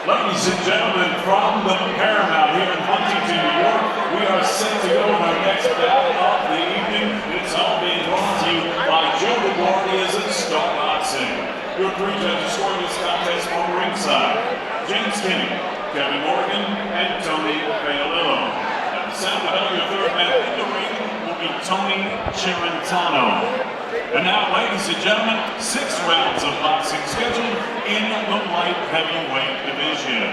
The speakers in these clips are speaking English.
Ladies and gentlemen, from the Paramount here in Huntington, New York, we are set to go to our next battle of the evening. It's all being brought to you by Joe the Warriors and Star Boxing. Your three judges scoring this contest on ringside: James Kinney, Kevin Morgan, and Tony Paolillo. And the sound of your third man in the ring will be Tony Chirentano. And now, ladies and gentlemen, 6 rounds of boxing scheduled in the light heavyweight division.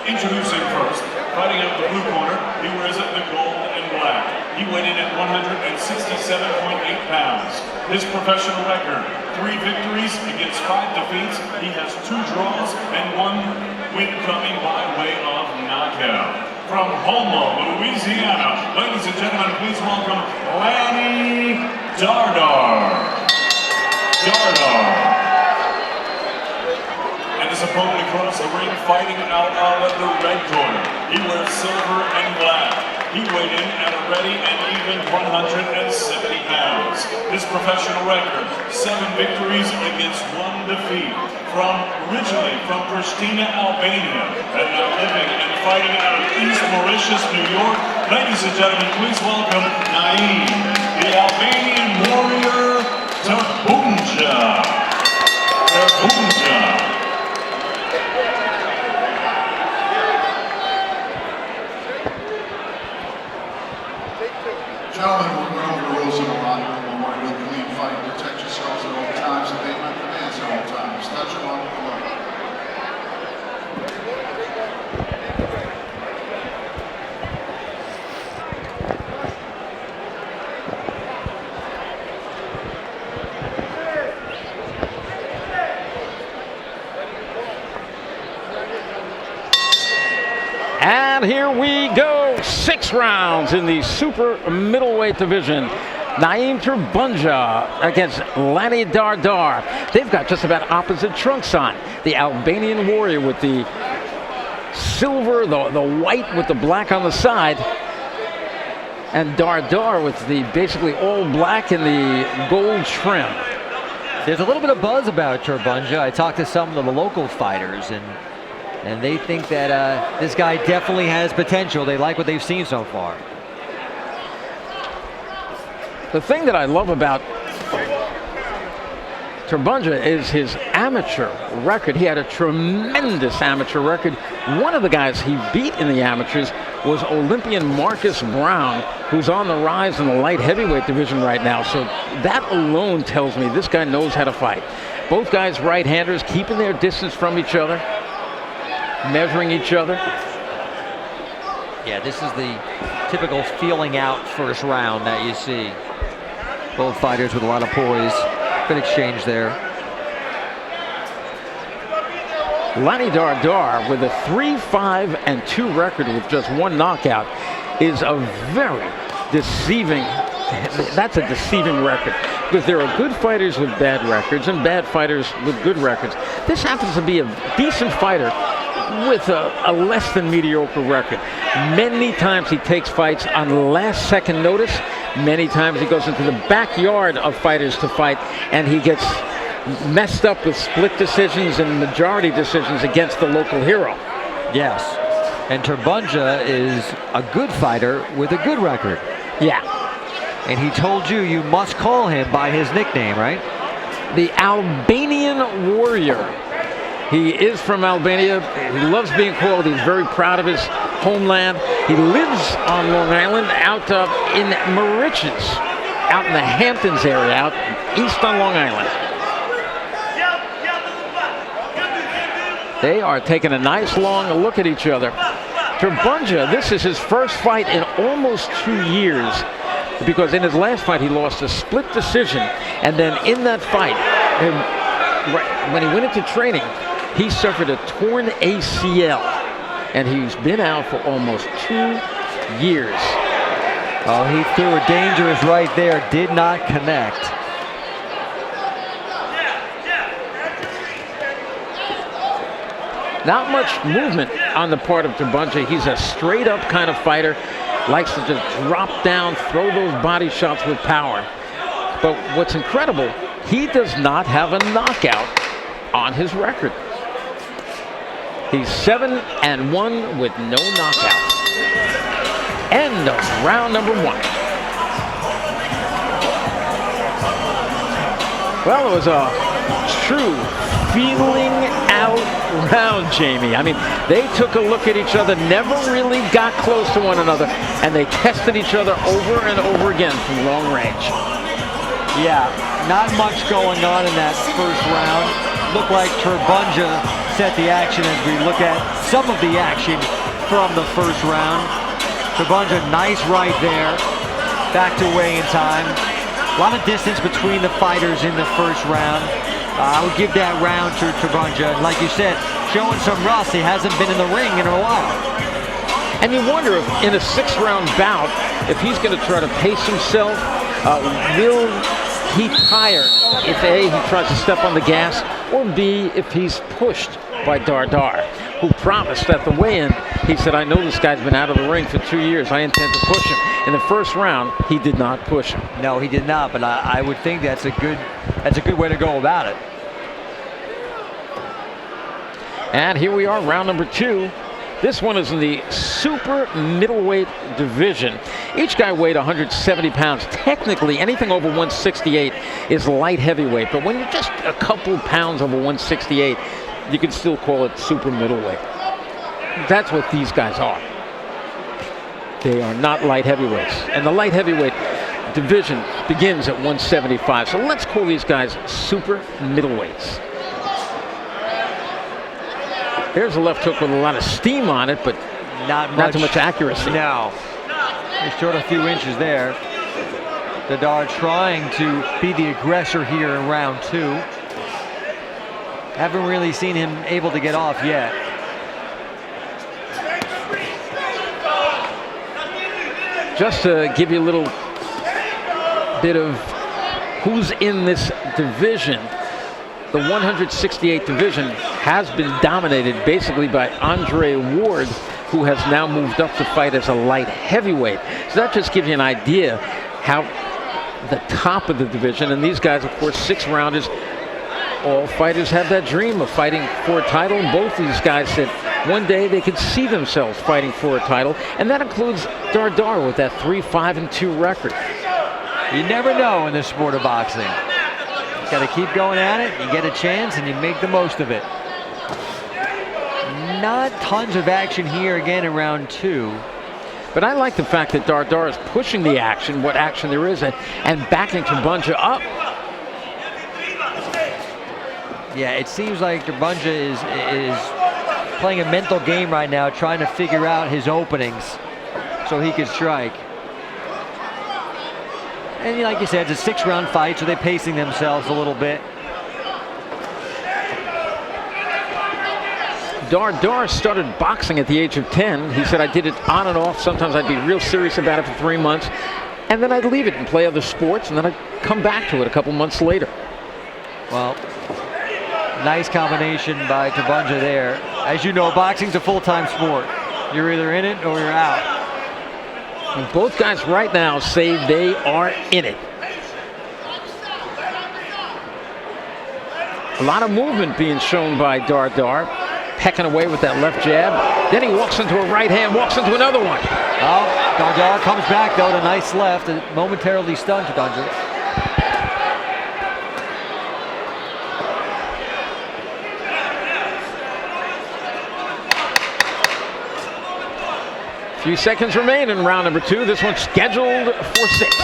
Introducing first, fighting out the blue corner, he wears it the gold and black. He weighed in at 167.8 pounds. His professional record: 3 victories against 5 defeats. He has 2 draws and 1 win coming by way of knockout. From Houma, Louisiana, ladies and gentlemen, please welcome Lanny Dardar. And his opponent across the ring, fighting out of the red corner. He wears silver and black. He weighed in at a ready and even 170 pounds. His professional record: 7 victories against 1 defeat. Originally from Pristina, Albania, and now living and fighting out of East Mauritius, New York. Ladies and gentlemen, please welcome Naim, the Albanian warrior, Terbunja. Gentlemen, we're going over the rules in the locker room. We want to do a clean fight. Protect yourselves at all times. Obey my commands at all times. Touch them on the floor. And here we go, 6 rounds in the super middleweight division. Naim Terbunja against Lanny Dardar. They've got just about opposite trunks on. The Albanian warrior with the silver, the white with the black on the side, and Dardar with the basically all black and the gold trim. There's a little bit of buzz about Terbunja. I talked to some of the local fighters, and they think that this guy definitely has potential. They like what they've seen so far. The thing that I love about Terbunja is his amateur record. He had a tremendous amateur record. One of the guys he beat in the amateurs was Olympian Marcus Brown, who's on the rise in the light heavyweight division right now. So that alone tells me this guy knows how to fight. Both guys right-handers, keeping their distance from each other, measuring each other. Yeah, this is the typical feeling out first round that you see. Both fighters with a lot of poise. Good exchange there. Lanny Dardar with a 3-5-2 record with just 1 knockout is a very deceiving, that's a deceiving record, because there are good fighters with bad records and bad fighters with good records. This happens to be a decent fighter with a less than mediocre record. Many times he takes fights on last second notice. Many times he goes into the backyard of fighters to fight, and he gets messed up with split decisions and majority decisions against the local hero. Yes, and Terbunja is a good fighter with a good record. Yeah. And he told you must call him by his nickname, right? The Albanian warrior. He is from Albania. He loves being called. He's very proud of his homeland. He lives on Long Island, out in Mauritius, out in the Hamptons area, out east on Long Island. They are taking a nice long look at each other. Terbunja, this is his first fight in almost 2 years, because in his last fight he lost a split decision, and then in that fight, when he went into training, he suffered a torn ACL, and he's been out for almost 2 years. Oh, he threw a dangerous right there, did not connect. Not much movement on the part of Terbunja. He's a straight-up kind of fighter, likes to just drop down, throw those body shots with power. But what's incredible, he does not have a knockout on his record. He's 7-1 with no knockouts. End of round number 1. Well, it was a true feeling out round, Jamie. I mean, they took a look at each other, never really got close to one another, and they tested each other over and over again from long range. Yeah, not much going on in that first round. Looked like Terbunja set the action as we look at some of the action from the first round. Terbunja, nice right there. Back to weigh-in time. A lot of distance between the fighters in the first round. I would give that round to Terbunja. Like you said, showing some rust. He hasn't been in the ring in a while. And you wonder if in a 6-round bout, if he's going to try to pace himself, will he tire if A, he tries to step on the gas, or B, if he's pushed by Dardar, who promised at the weigh-in. He said, I know this guy's been out of the ring for 2 years. I intend to push him. In the first round, he did not push him. No, he did not, but I would think that's a good way to go about it. And here we are, round number 2. This one is in the super middleweight division. Each guy weighed 170 pounds. Technically, anything over 168 is light heavyweight, but when you're just a couple pounds over 168, you can still call it super middleweight. That's what these guys are. They are not light heavyweights. And the light heavyweight division begins at 175. So let's call these guys super middleweights. There's a left hook with a lot of steam on it, but not too much accuracy. No. He's short a few inches there. Dardar trying to be the aggressor here in round 2. Haven't really seen him able to get off yet. Just to give you a little bit of who's in this division, the 168 division has been dominated basically by Andre Ward, who has now moved up to fight as a light heavyweight. So that just gives you an idea how the top of the division, and these guys, of course, 6-rounders, all fighters have that dream of fighting for a title, and both these guys said one day they could see themselves fighting for a title, and that includes Dardar with that 3-5-2 record. You never know in the sport of boxing. You got to keep going at it, you get a chance, and you make the most of it. Not tons of action here again in round 2. But I like the fact that Dardar is pushing the action, what action there is, and backing Terbunja up. Yeah, it seems like Terbunja is playing a mental game right now, trying to figure out his openings so he can strike. And like you said, it's a 6-round fight, so they're pacing themselves a little bit. Dardar started boxing at the age of 10. He said, I did it on and off. Sometimes I'd be real serious about it for 3 months, and then I'd leave it and play other sports, and then I'd come back to it a couple months later. Well, nice combination by Terbunja there. As you know, boxing's a full-time sport. You're either in it or you're out. And both guys right now say they are in it. A lot of movement being shown by Dardar, pecking away with that left jab. Then he walks into a right hand, walks into another one. Oh, Dardar comes back though, to nice left, and momentarily stunned Terbunja. Few seconds remain in round number 2. This one's scheduled for 6.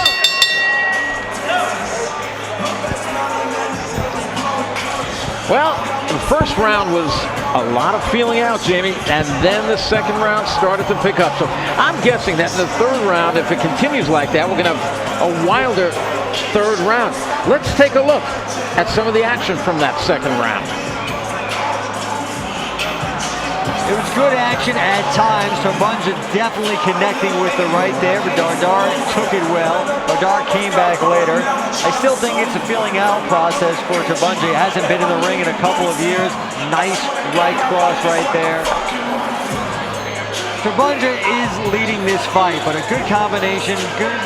Well, the first round was a lot of feeling out, Jamie, and then the second round started to pick up. So I'm guessing that in the third round, if it continues like that, we're going to have a wilder third round. Let's take a look at some of the action from that second round. It was good action at times. Terbunja definitely connecting with the right there, but Dardar took it well. Dardar came back later. I still think it's a feeling out process for Terbunja. He hasn't been in the ring in a couple of years. Nice right cross right there. Terbunja is leading this fight, but a good combination, good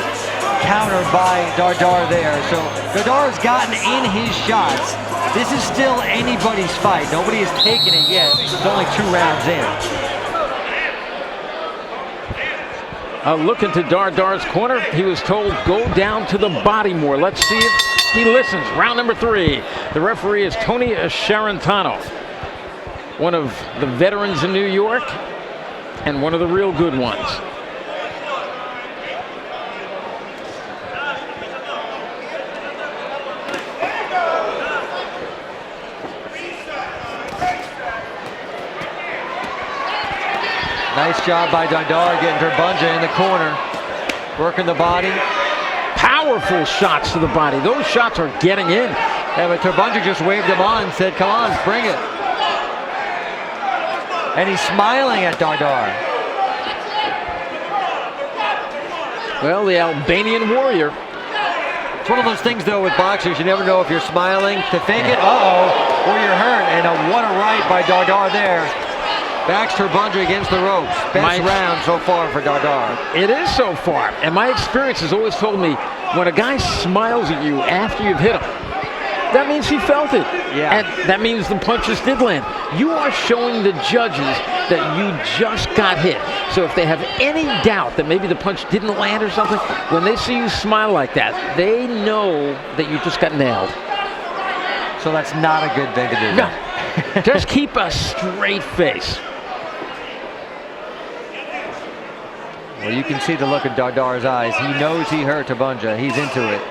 counter by Dardar there. So Dardar's gotten in his shots. This is still anybody's fight. Nobody has taken it yet. It's only 2 rounds in. Look into Dardar's corner. He was told, go down to the body more. Let's see if he listens. Round number 3. The referee is Tony Sharantano, one of the veterans in New York and one of the real good ones. Nice job by Dardar getting Terbunja in the corner, working the body. Powerful shots to the body. Those shots are getting in. Yeah, but Terbunja just waved him on and said, come on, bring it. And he's smiling at Dardar. Well, the Albanian warrior. It's one of those things, though, with boxers. You never know if you're smiling to fake it, uh-oh, or you're hurt. And what a right by Dardar there. Backs Terbunja against the ropes. Best round so far for Dardar. It is so far. And my experience has always told me, when a guy smiles at you after you've hit him, that means he felt it. Yeah. And that means the punches did land. You are showing the judges that you just got hit. So if they have any doubt that maybe the punch didn't land or something, when they see you smile like that, they know that you just got nailed. So that's not a good thing to do. No. Just keep a straight face. Well, you can see the look in Dardar's eyes. He knows he hurt Terbunja. He's into it.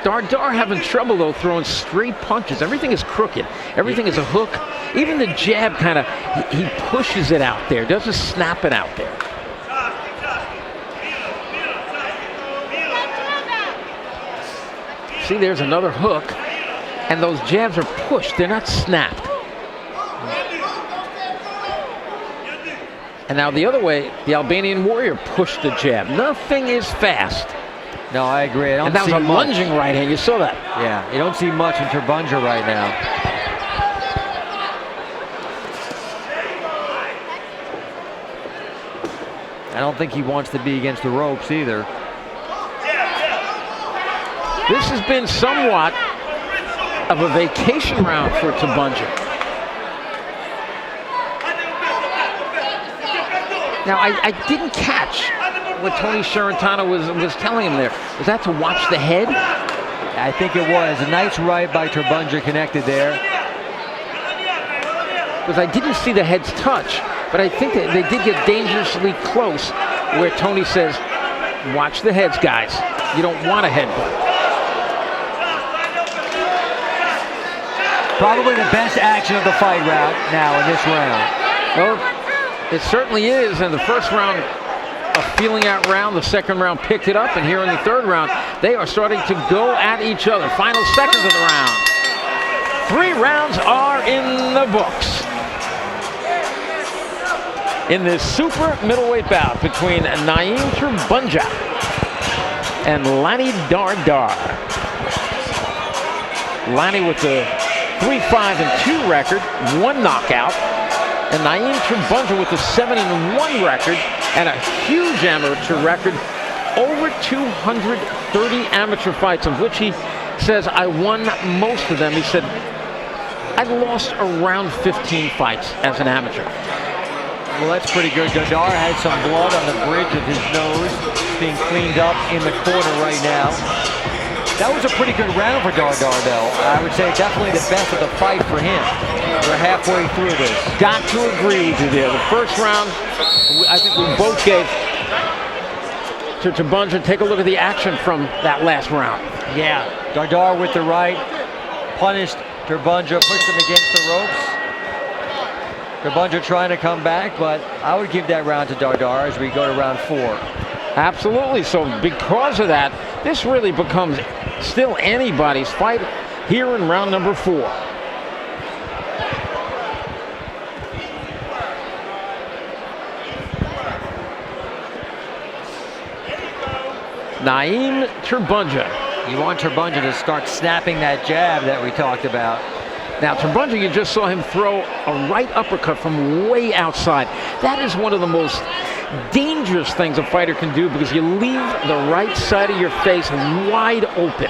Dardar having trouble, though, throwing straight punches. Everything is crooked. Everything is a hook. Even the jab kind of, he pushes it out there, doesn't snap it out there. See, there's another hook. And those jabs are pushed. They're not snapped. And now the other way, the Albanian warrior pushed the jab. Nothing is fast. No, I agree. I don't and that was see a lunging right hand. You saw that. Yeah, you don't see much in Terbunja right now. I don't think he wants to be against the ropes either. This has been somewhat of a vacation round for Terbunja. Now, I didn't catch what Tony Sharantano was telling him there. Was that to watch the head? I think it was. A nice right by Terbunja connected there. Because I didn't see the heads touch, but I think that they did get dangerously close where Tony says, watch the heads, guys. You don't want a headbutt. Probably the best action of the fight round now in this round. Well, it certainly is. In the first round, a feeling out round. The second round picked it up. And here in the third round, they are starting to go at each other. Final seconds of the round. 3 rounds are in the books. In this super middleweight bout between Naim Terbunja and Lanny Dardar. Lanny with the 3-5-2 record, 1 knockout. And Naim Terbunja with a 7-1 record and a huge amateur record, over 230 amateur fights, of which he says, I won most of them. He said, I lost around 15 fights as an amateur. Well, that's pretty good. Dardar had some blood on the bridge of his nose. It's being cleaned up in the corner right now. That was a pretty good round for Dardar, though. I would say definitely the best of the fight for him. We're halfway through this. Got to agree with you there. The first round, I think we both gave to Terbunja. Take a look at the action from that last round. Yeah, Dardar with the right, punished Terbunja, pushed him against the ropes. Terbunja trying to come back, but I would give that round to Dardar as we go to round 4. Absolutely. So because of that, this really becomes still anybody's fight here in round number 4. Naim Terbunja. You want Terbunja to start snapping that jab that we talked about. Now, Terbunja, you just saw him throw a right uppercut from way outside. That is one of the most dangerous things a fighter can do because you leave the right side of your face wide open.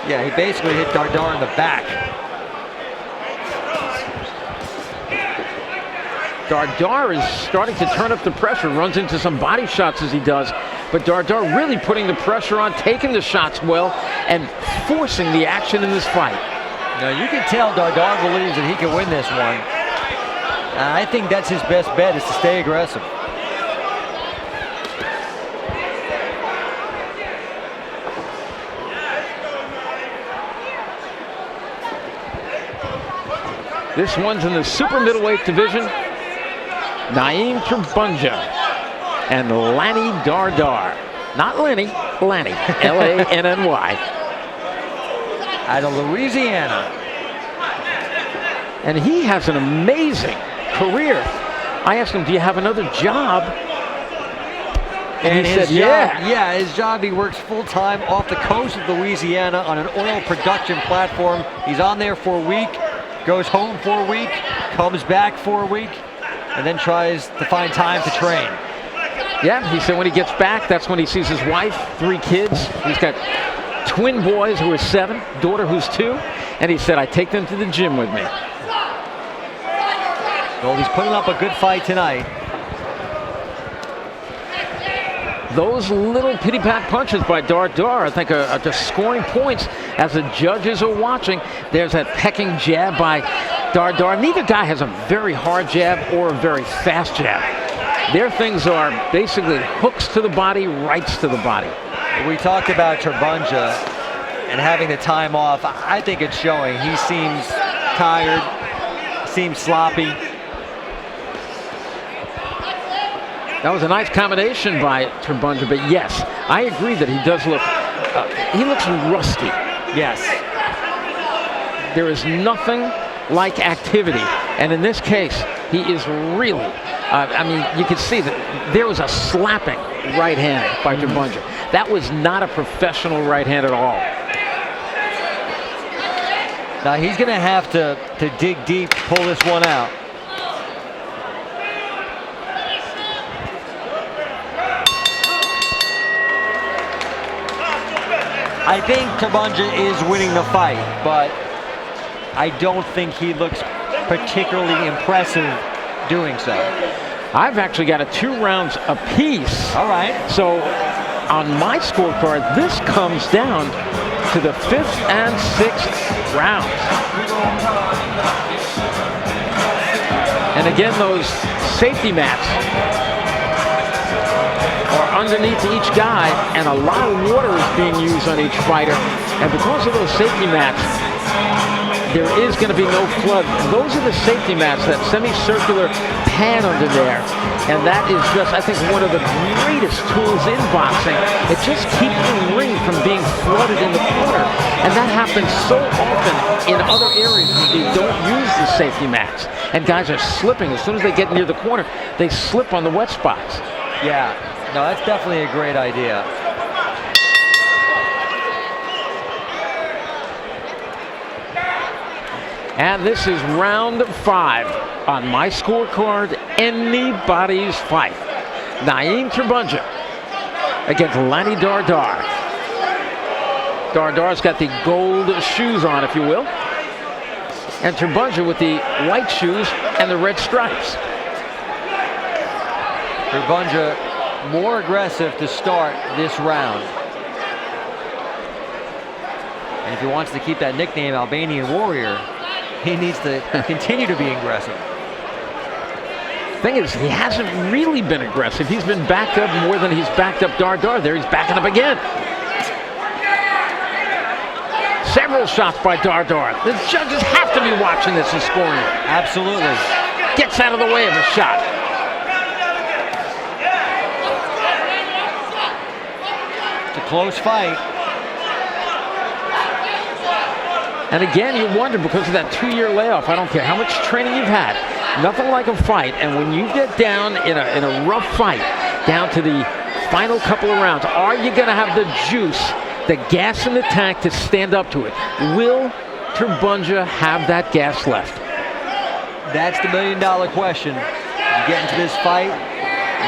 Yeah, he basically hit Dardar in the back. Dardar is starting to turn up the pressure, runs into some body shots as he does, but Dardar really putting the pressure on, taking the shots well, and forcing the action in this fight. Now you can tell Dardar believes that he can win this one. I think that's his best bet, is to stay aggressive. This one's in the super middleweight division. Naim Terbunja and Lanny Dardar. Not Lenny, Lanny. Lanny. Out of Louisiana. And he has an amazing career. I asked him, do you have another job? And he said, yeah. Yeah, his job, he works full-time off the coast of Louisiana on an oil production platform. He's on there for a week, goes home for a week, comes back for a week, and then tries to find time to train. Yeah, he said when he gets back, that's when he sees his wife, 3 kids. He's got twin boys who are 7, daughter who's 2, and he said, I take them to the gym with me. Well, he's putting up a good fight tonight. Those little pity-pat punches by Dardar, I think, are just scoring points as the judges are watching. There's that pecking jab by Dardar. Neither guy has a very hard jab or a very fast jab. Their things are basically hooks to the body, rights to the body. We talked about Terbunja and having the time off. I think it's showing. He seems tired, seems sloppy. That was a nice combination by Terbunja, but yes, I agree that he does look, he looks rusty. Yes. There is nothing like activity, and in this case, he is really, I mean, you can see that there was a slapping right hand by Terbunja. That was not a professional right hand at all. Now he's gonna have to dig deep, pull this one out. I think Terbunja is winning the fight, but I don't think he looks particularly impressive doing so. I've actually got a 2 rounds apiece. All right. So on my scorecard, this comes down to the 5th and 6th rounds. And again, those safety mats are underneath each guy, and a lot of water is being used on each fighter. And because of those safety mats, there is going to be no flood. And those are the safety mats, that semicircular pan under there. And that is just, I think, one of the greatest tools in boxing. It just keeps the ring from being flooded in the corner. And that happens so often in other areas where they don't use the safety mats. And guys are slipping. As soon as they get near the corner, they slip on the wet spots. Yeah, no, that's definitely a great idea. And this is round 5 on my scorecard. Anybody's fight. Naim Terbunja against Lanny Dardar. Dardar's got the gold shoes on, if you will. And Terbunja with the white shoes and the red stripes. Terbunja more aggressive to start this round. And if he wants to keep that nickname Albanian Warrior, he needs to continue to be aggressive. Thing is, he hasn't really been aggressive. He's been backed up more than he's backed up Dardar. There, he's backing up again. Several shots by Dardar. The judges have to be watching this and scoring it. Absolutely. Gets out of the way of a shot. It's a close fight. And again, you wonder, because of that 2-year layoff, I don't care how much training you've had, nothing like a fight. And when you get down in a rough fight, down to the final couple of rounds, are you going to have the juice, the gas in the tank to stand up to it? Will Terbunja have that gas left? That's the million-dollar question. You get into this fight,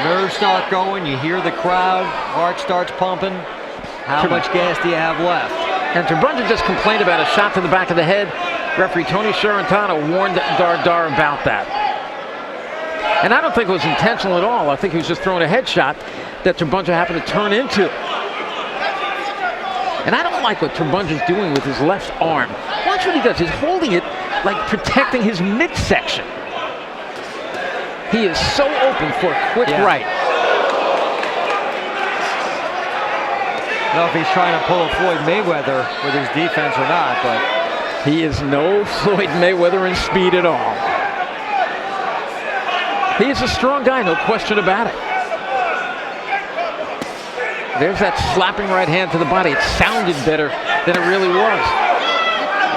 nerves start going, you hear the crowd, heart starts pumping. How much gas do you have left? And Terbunja just complained about a shot to the back of the head. Referee Tony Sharantano warned Dardar about that. And I don't think it was intentional at all. I think he was just throwing a headshot that Terbunja happened to turn into. And I don't like what Terbunja's doing with his left arm. Watch what he does. He's holding it like protecting his midsection. He is so open for a quick right. I don't know if he's trying to pull a Floyd Mayweather with his defense or not, but he is no Floyd Mayweather in speed at all. He is a strong guy, no question about it. There's that slapping right hand to the body. It sounded better than it really was.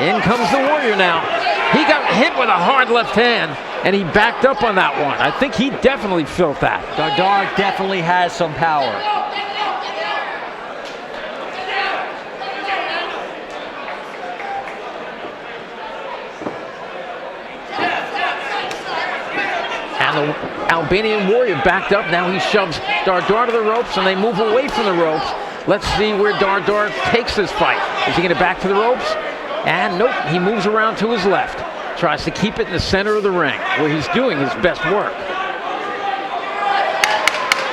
In comes the Warrior now. He got hit with a hard left hand, and he backed up on that one. I think he definitely felt that. Dardar definitely has some power. And the Albanian Warrior backed up. Now he shoves Dardar to the ropes, and they move away from the ropes. Let's see where Dardar takes this fight. Is he going to back to the ropes? And nope, he moves around to his left. Tries to keep it in the center of the ring, where he's doing his best work.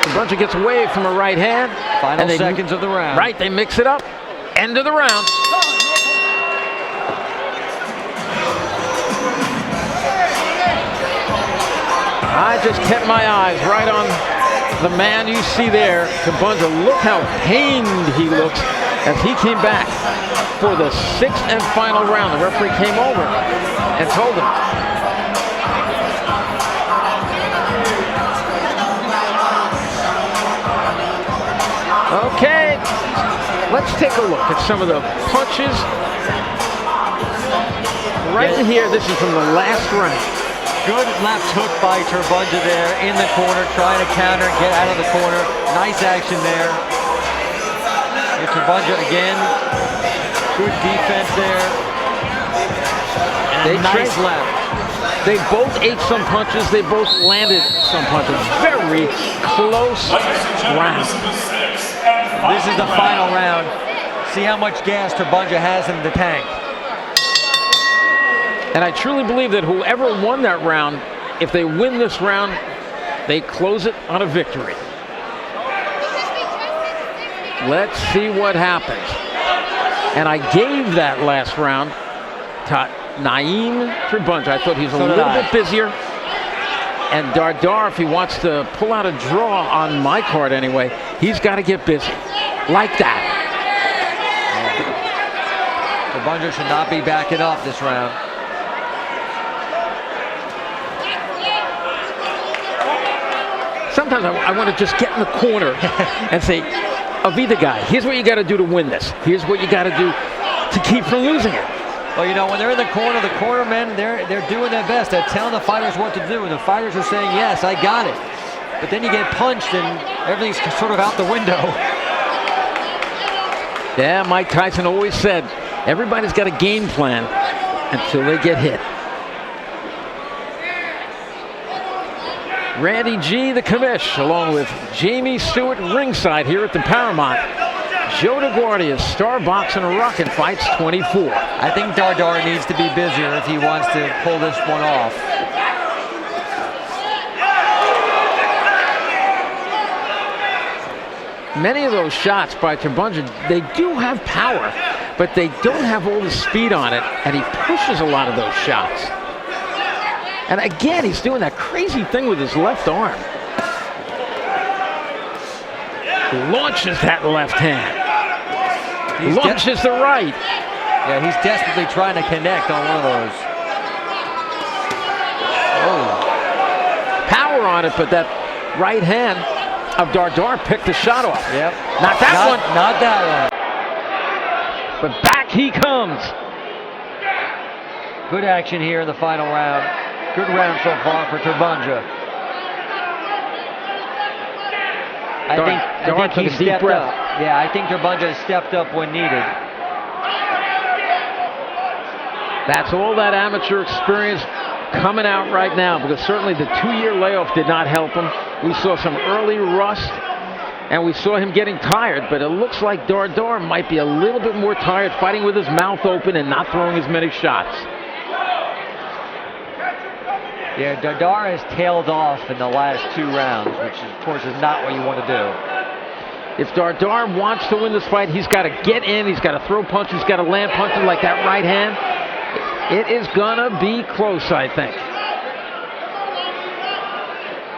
Terbunja gets away from a right hand. Final seconds of the round. Right, they mix it up. End of the round. I just kept my eyes right on the man you see there, Terbunja. Look how pained he looks as he came back for the 6th and final round. The referee came over and told him. Okay, let's take a look at some of the punches. Right in here, this is from the last round. Good left hook by Terbunja there in the corner, trying to counter and get out of the corner. Nice action there. And Terbunja again. Good defense there. And nice left. They both ate some punches. They both landed some punches. Very close round. This is the final round. See how much gas Terbunja has in the tank. And I truly believe that whoever won that round, if they win this round, they close it on a victory. Let's see what happens. And I gave that last round to Naim Terbunja. I thought he was a little bit busier. And Dardar, if he wants to pull out a draw on my card anyway, he's got to get busy. Like that. Terbunja should not be backing off this round. Sometimes I want to just get in the corner and say, Avida guy, here's what you got to do to win this. Here's what you got to do to keep from losing it. Well, you know, when they're in the corner men, they're doing their best. They're telling the fighters what to do, and the fighters are saying, yes, I got it. But then you get punched, and everything's sort of out the window. Yeah, Mike Tyson always said, everybody's got a game plan until they get hit. Randy G, the commish, along with Jamie Stewart ringside here at the Paramount. Joe DeGuardia's Star Boxing Rockin' Fights 24. I think Dardar needs to be busier if he wants to pull this one off. Many of those shots by Terbunja, they do have power, but they don't have all the speed on it, and he pushes a lot of those shots. And again, he's doing that crazy thing with his left arm. Launches that left hand. Launches the right. Yeah, he's desperately trying to connect on one of those. Oh. Power on it, but that right hand of Dardar picked the shot off. Yep. Not that one. Not that one. But back he comes. Good action here in the final round. Good round so far for Terbunja. I think he stepped up. Yeah, I think Terbunja stepped up when needed. That's all that amateur experience coming out right now, because certainly the 2-year layoff did not help him. We saw some early rust, And we saw him getting tired, but it looks like Dardar might be a little bit more tired, fighting with his mouth open and not throwing as many shots. Yeah, Dardar has tailed off in the last 2 rounds, which of course is not what you want to do. If Dardar wants to win this fight, he's got to get in, he's got to throw punches, he's got to land punches like that right hand. It is gonna be close, I think.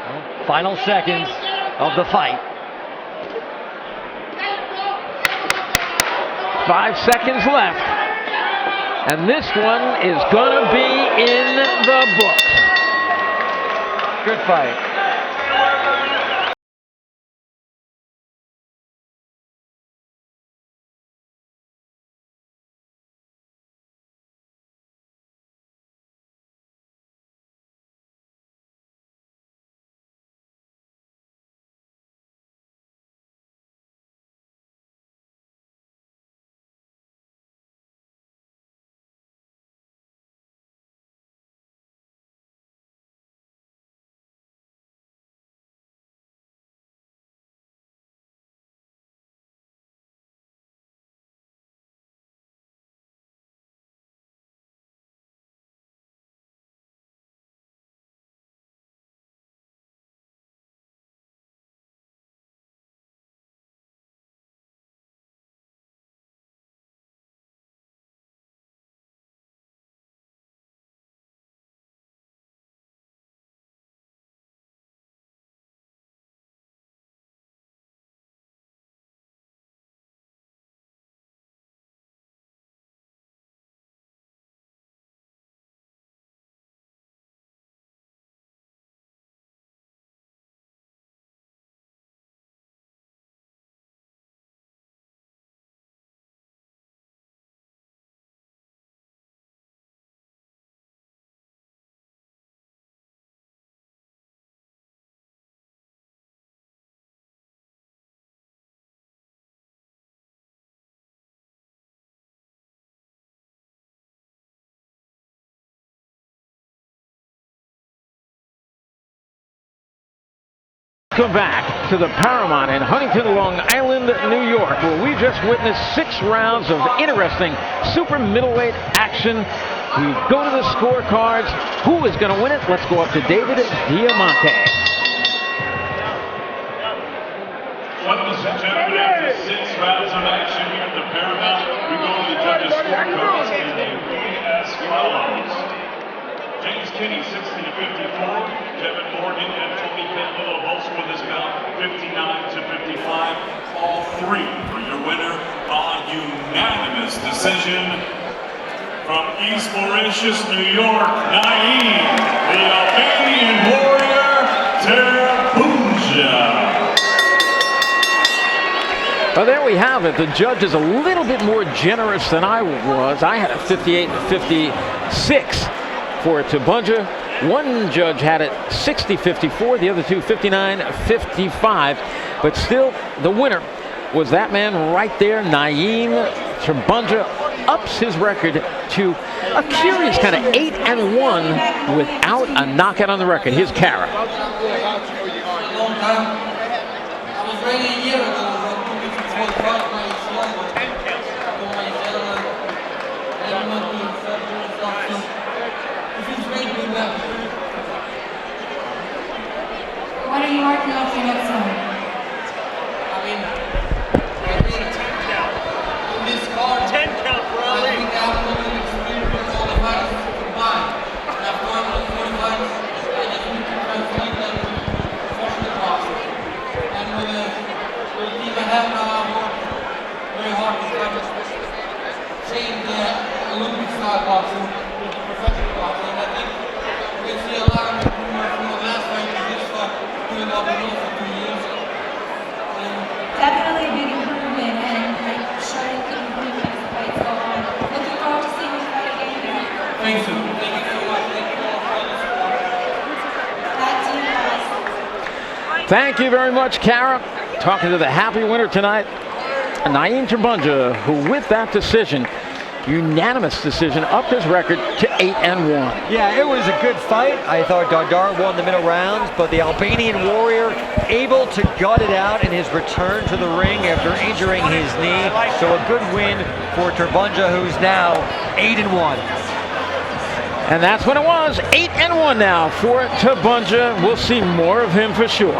Well, final seconds of the fight. 5 seconds left. And this one is gonna be in the books. Good fight. Welcome back to the Paramount in Huntington, Long Island, New York, where we just witnessed 6 rounds of interesting super middleweight action. We go to the scorecards. Who is going to win it? Let's go up to David Diamante. Ladies and gentlemen, after 6 rounds of action here at the Paramount, we go to the judges' scorecards, and they read as follows. James Kinney, 60-54. Kevin Morgan and Tony Penlow both score this bout 59-55. All 3 for your winner by unanimous decision. From East Mauritius, New York, Naim, the Albanian warrior, Terbunja. Well, there we have it. The judge is a little bit more generous than I was. I had a 58-56 for Terbunja. One judge had it 60-54, the other 2 59-55. But still, the winner was that man right there, Naim Terbunja. Ups his record to a curious kind of 8-1 without a knockout on the record. Here's Kara. I was ready a year ago. What are you working on for next time? I mean, I think in this card, 10 count for I Ali. think I have a little bit of experience with all the fighters combined. And I've gone with 40 fighters. I just need to translate that to professional boxing. And with the team I have now, I work very hard to try to change the Olympic style boxing to professional boxing. And I think we see a lot of improvement from the last fight to this fight, doing up and over for 2 years. Definitely a big improvement, and I'm sure you can improve as the fights go on. Looking forward to seeing this fight again. Thank you. Thank you so much. Thank you all for the support. Back to you guys. Thank you very much, Kara. Talking to the happy winner tonight, Naim Terbunja, who with that decision unanimous decision, upped his record to 8-1. Yeah, it was a good fight. I thought Dardar won the middle rounds, but the Albanian warrior able to gut it out in his return to the ring after injuring his knee. So a good win for Terbunja, who's now 8-1. And that's what it was, 8-1 now for Terbunja. We'll see more of him for sure.